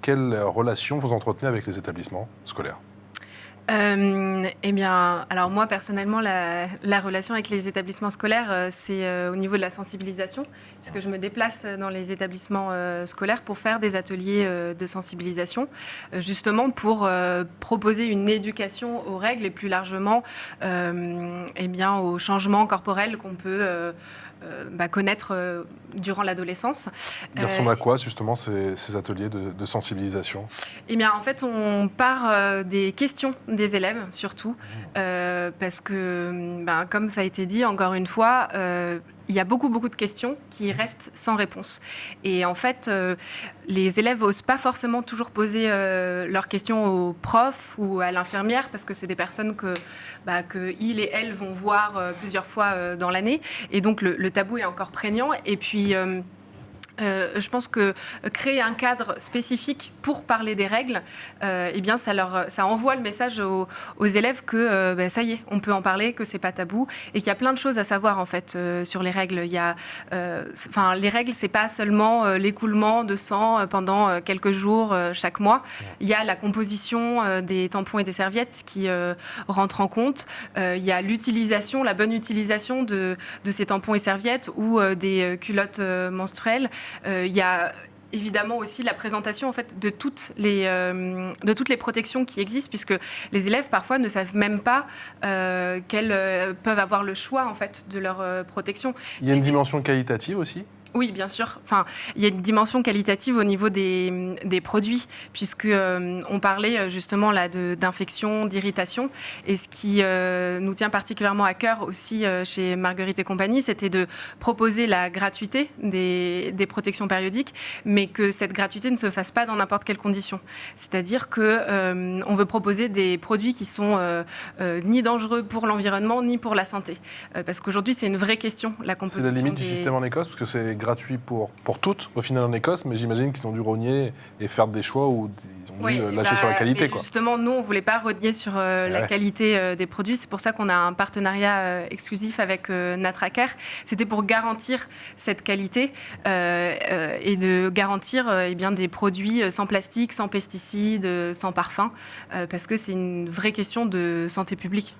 quelle relation vous entretenez avec les établissements scolaires ? Eh bien, alors moi personnellement, la relation avec les établissements scolaires, c'est au niveau de la sensibilisation, puisque je me déplace dans les établissements scolaires pour faire des ateliers de sensibilisation, justement pour proposer une éducation aux règles et plus largement, eh bien, aux changements corporels qu'on peut connaître durant l'adolescence. Ils ressemblent à quoi, justement, ces ateliers de sensibilisation ? Eh bien, en fait, on part des questions des élèves, surtout, parce que, comme ça a été dit, encore une fois, il y a beaucoup de questions qui restent sans réponse. Et en fait, les élèves n'osent pas forcément toujours poser leurs questions aux profs ou à l'infirmière, parce que c'est des personnes que ils et elles vont voir plusieurs fois dans l'année. Et donc, le tabou est encore prégnant. Et puis... je pense que créer un cadre spécifique pour parler des règles, eh bien, ça envoie le message aux élèves que ça y est, on peut en parler, que c'est pas tabou et qu'il y a plein de choses à savoir en fait sur les règles. Il y a, les règles, c'est pas seulement l'écoulement de sang pendant quelques jours chaque mois. Il y a la composition des tampons et des serviettes qui rentre en compte. Il y a l'utilisation, la bonne utilisation de ces tampons et serviettes ou des culottes menstruelles. Il y a évidemment aussi la présentation en fait, de toutes les protections qui existent, puisque les élèves parfois ne savent même pas qu'elles peuvent avoir le choix en fait, de leur protection. Il y a une dimension qualitative aussi ? Oui, bien sûr. Enfin, il y a une dimension qualitative au niveau des produits, puisque on parlait justement là d'infection, d'irritation. Et ce qui nous tient particulièrement à cœur aussi chez Marguerite et compagnie, c'était de proposer la gratuité des protections périodiques, mais que cette gratuité ne se fasse pas dans n'importe quelle condition. C'est-à-dire que on veut proposer des produits qui sont ni dangereux pour l'environnement ni pour la santé, parce qu'aujourd'hui c'est une vraie question. La composition. C'est la limite du système en Écosse, parce que c'est gratuit pour toutes, au final, en Écosse, mais j'imagine qu'ils ont dû rogner et faire des choix où ils ont dû lâcher sur la qualité. Quoi. Justement, nous, on ne voulait pas rogner sur la qualité des produits. C'est pour ça qu'on a un partenariat exclusif avec Natraker. C'était pour garantir cette qualité et de garantir des produits sans plastique, sans pesticides, sans parfum, parce que c'est une vraie question de santé publique.